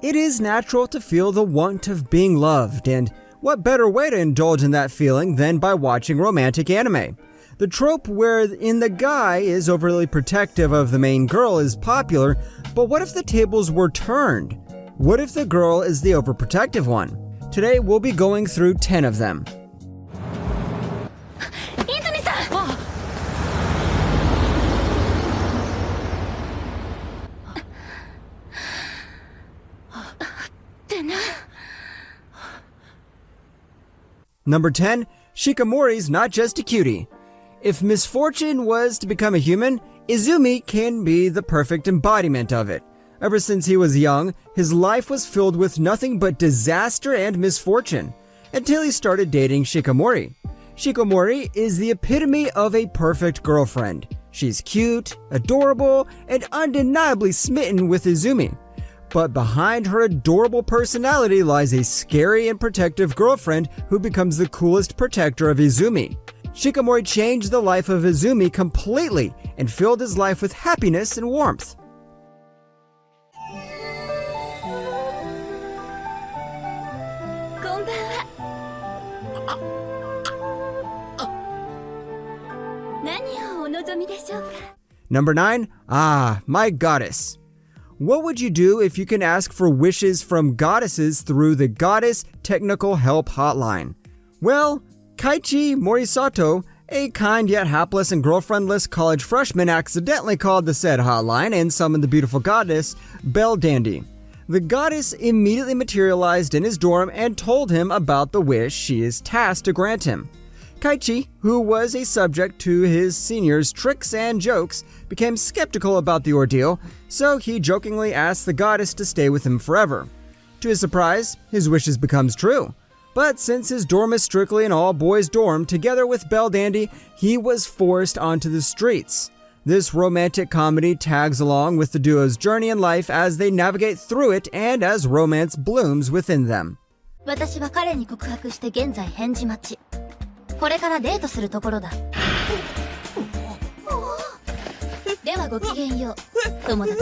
It is natural to feel the want of being loved, and what better way to indulge in that feeling than by watching romantic anime? The trope wherein the guy is overly protective of the main girl is popular, but what if the tables were turned? What if the girl is the overprotective one? Today we'll be going through 10 of them. Number 10, Shikimori's not just a cutie. If misfortune was to become a human, Izumi can be the perfect embodiment of it. Ever since he was young, his life was filled with nothing but disaster and misfortune, until he started dating Shikimori. Shikimori is the epitome of a perfect girlfriend. She's cute, adorable, and undeniably smitten with Izumi. But behind her adorable personality lies a scary and protective girlfriend who becomes the coolest protector of Izumi. Shikimori changed the life of Izumi completely and filled his life with happiness and warmth. Number 9, my goddess. What would you do if you can ask for wishes from goddesses through the Goddess Technical Help Hotline? Well, Kaiichi Morisato, a kind yet hapless and girlfriendless college freshman, accidentally called the said hotline and summoned the beautiful goddess, Belle Dandy. The goddess immediately materialized in his dorm and told him about the wish she is tasked to grant him. Kaiichi, who was a subject to his seniors' tricks and jokes, became skeptical about the ordeal, so he jokingly asked the goddess to stay with him forever. To his surprise, his wishes becomes true. But since his dorm is strictly an all-boys dorm, together with Belle Dandy, he was forced onto the streets. This romantic comedy tags along with the duo's journey in life as they navigate through it and as romance blooms within them. 私は彼に告白して現在返事待ち。これからデートするところだ。ではごきげんよう、友達。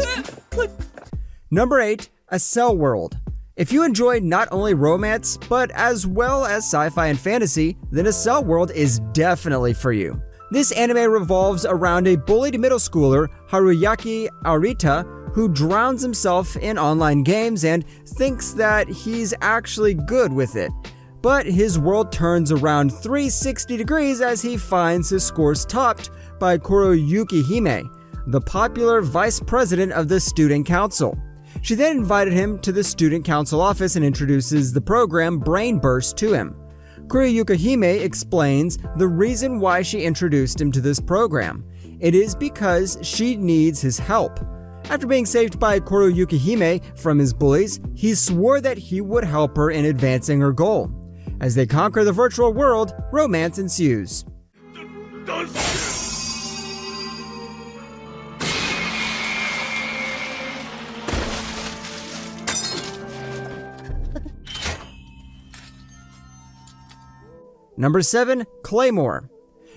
Number 8, ACCELL World. If you enjoy not only romance, but as well as sci-fi and fantasy, then ACCELL World is definitely for you. This anime revolves around a bullied middle schooler, Haruyaki Arita, who drowns himself in online games and thinks that he's actually good with it. But his world turns around 360 degrees as he finds his scores topped by Kuroyuki Hime, the popular vice president of the student council. She then invited him to the student council office and introduces the program Brain Burst to him. Kuroyuki Hime explains the reason why she introduced him to this program. It is because she needs his help. After being saved by Kuroyuki Hime from his bullies, he swore that he would help her in advancing her goal. As they conquer the virtual world, romance ensues. Number 7, CLAYMORE.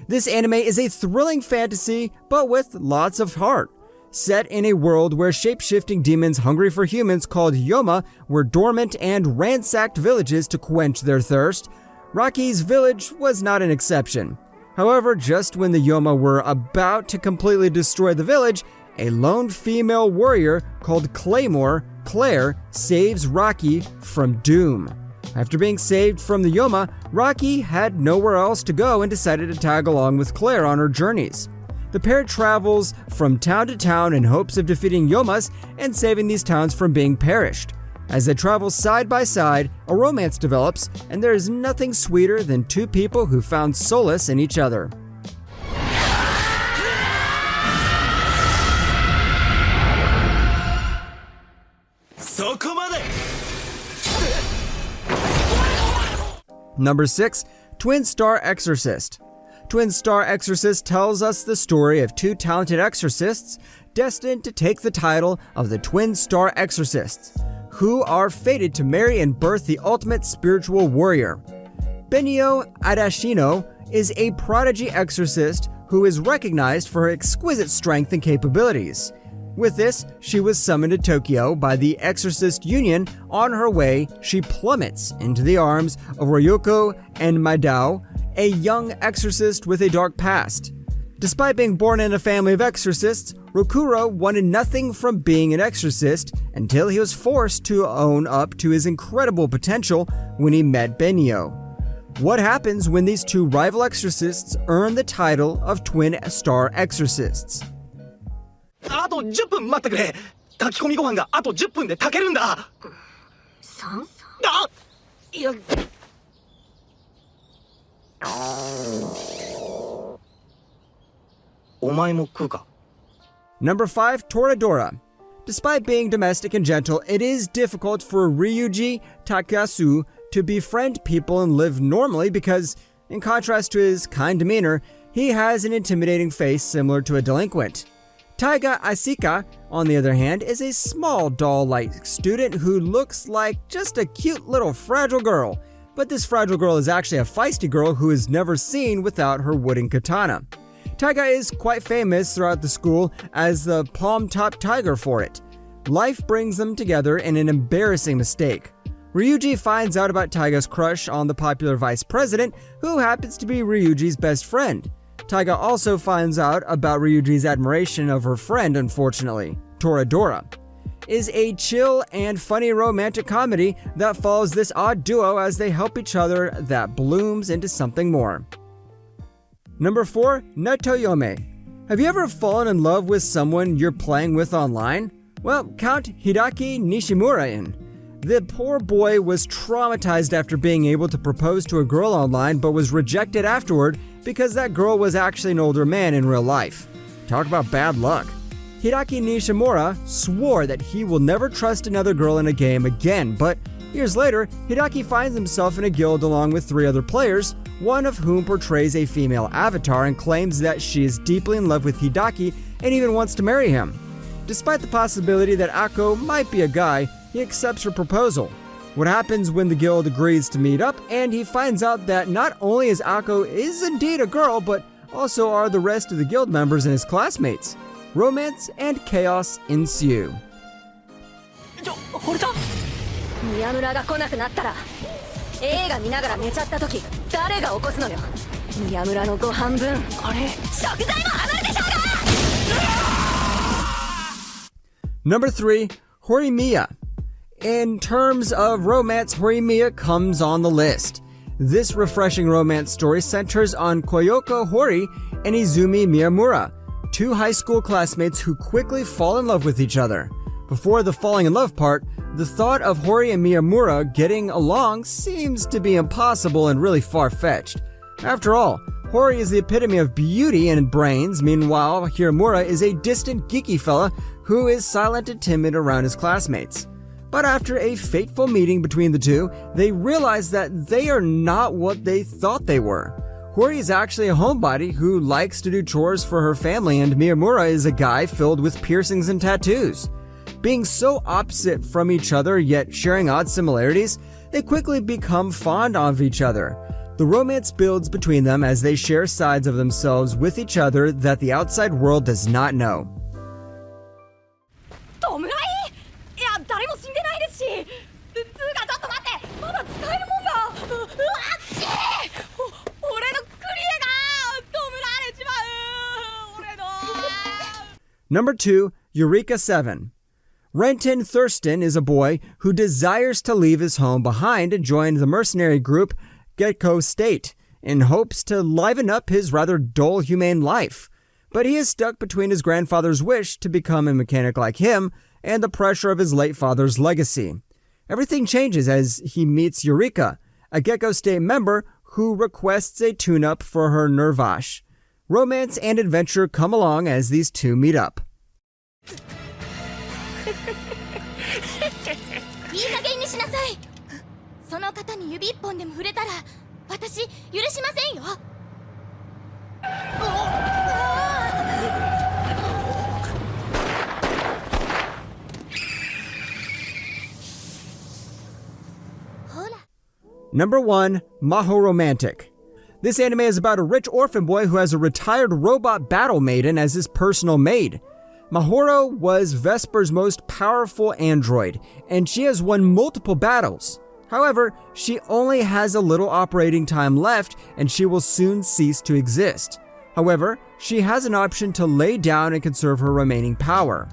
This anime is a thrilling fantasy, but with lots of heart. Set in a world where shape-shifting demons hungry for humans called YOME were dormant and ransacked villages to quench their thirst, Raki's village was not an exception. However, just when the YOME were about to completely destroy the village, a lone female warrior called CLAYMORE, Claire, saves Raki from doom. After being saved from the YOME, Raki had nowhere else to go and decided to tag along with Claire on her journeys. The pair travels from town to town in hopes of defeating Yomas and saving these towns from being perished. As they travel side by side, a romance develops, and there is nothing sweeter than two people who found solace in each other. Number 6, Twin Star Exorcist. Twin Star Exorcist tells us the story of two talented exorcists destined to take the title of the Twin Star Exorcists, who are fated to marry and birth the ultimate spiritual warrior. Benio Adashino is a prodigy exorcist who is recognized for her exquisite strength and capabilities. With this, she was summoned to Tokyo by the Exorcist Union. On her way, she plummets into the arms of Ryoko and Maidao, a young exorcist with a dark past. Despite being born in a family of exorcists, Rokuro wanted nothing from being an exorcist until he was forced to own up to his incredible potential when he met Benio. What happens when these two rival exorcists earn the title of twin star exorcists? あと10分待ってくれ。炊き込みご飯があと10分で炊けるんだ。3？あ、いや。お前も食うか? Number 5, Toradora. Despite being domestic and gentle, it is difficult for Ryuji Takayasu to befriend people and live normally because, in contrast to his kind demeanor, he has an intimidating face similar to a delinquent. Taiga Asika, on the other hand, is a small doll-like student who looks like just a cute little fragile girl. But this fragile girl is actually a feisty girl who is never seen without her wooden katana. Taiga is quite famous throughout the school as the palm-top tiger for it. Life brings them together in an embarrassing mistake. Ryuji finds out about Taiga's crush on the popular vice president, who happens to be Ryuji's best friend. Taiga also finds out about Ryuji's admiration of her friend, unfortunately. Toradora is a chill and funny romantic comedy that follows this odd duo as they help each other that blooms into something more. Number 4, NETO YOME. Have you ever fallen in love with someone you're playing with online? Well, count Hidaki Nishimura in. The poor boy was traumatized after being able to propose to a girl online but was rejected afterward because that girl was actually an older man in real life. Talk about bad luck. Hidaki Nishimura swore that he will never trust another girl in a game again, but years later, Hidaki finds himself in a guild along with 3 other players, one of whom portrays a female avatar and claims that she is deeply in love with Hidaki and even wants to marry him. Despite the possibility that Ako might be a guy, he accepts her proposal. What happens when the guild agrees to meet up, and he finds out that not only is Ako is indeed a girl, but also are the rest of the guild members and his classmates. Romance and chaos ensue. 惚れた? 宮村が来なくなったら映画見ながら寝ちゃった時誰が起こすのよ。宮村のご半分これ食材も離れてしょうが。 Number 3, HORIMYA. In terms of romance, HORIMYA comes on the list. This refreshing romance story centers on Koyoko Hori and Izumi Miyamura, 2 high school classmates who quickly fall in love with each other. Before the falling in love part, the thought of Hori and Miyamura getting along seems to be impossible and really far-fetched. After all, Hori is the epitome of beauty and brains, meanwhile Hiramura is a distant geeky fella who is silent and timid around his classmates. But after a fateful meeting between the two, they realize that they are not what they thought they were. Hori is actually a homebody who likes to do chores for her family, and Miyamura is a guy filled with piercings and tattoos. Being so opposite from each other yet sharing odd similarities, they quickly become fond of each other. The romance builds between them as they share sides of themselves with each other that the outside world does not know. 弔い？いや誰も死んでないですし。つうかちょっと待ってまだ使えるもんが。うわっち俺のクリエが弔われちまう俺の。Number 2, Eureka 7. Renton Thurston is a boy who desires to leave his home behind and join the mercenary group Gecko State in hopes to liven up his rather dull humane life. But he is stuck between his grandfather's wish to become a mechanic like him and the pressure of his late father's legacy. Everything changes as he meets Eureka, a Gecko State member who requests a tune-up for her Nervash. Romance and adventure come along as these two meet up. いい加減にしなさい。その方に指一本でも触れたら私許しませんよ。Number 1, MAHOROMATIC. This anime is about a rich orphan boy who has a retired robot battle maiden as his personal maid. Mahoro was Vesper's most powerful android, and she has won multiple battles. However, she only has a little operating time left, and she will soon cease to exist. However, she has an option to lay down and conserve her remaining power.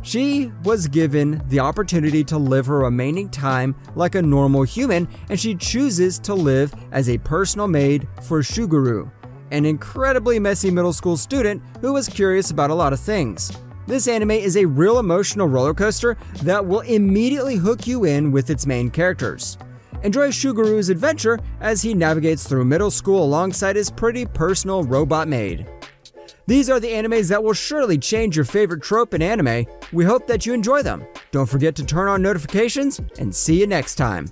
She was given the opportunity to live her remaining time like a normal human, and she chooses to live as a personal maid for Shuguru, an incredibly messy middle school student who was curious about a lot of things. This anime is a real emotional roller coaster that will immediately hook you in with its main characters. Enjoy Shuguru's adventure as he navigates through middle school alongside his pretty personal robot maid. These are the animes that will surely change your favorite trope in anime. We hope that you enjoy them. Don't forget to turn on notifications, and see you next time.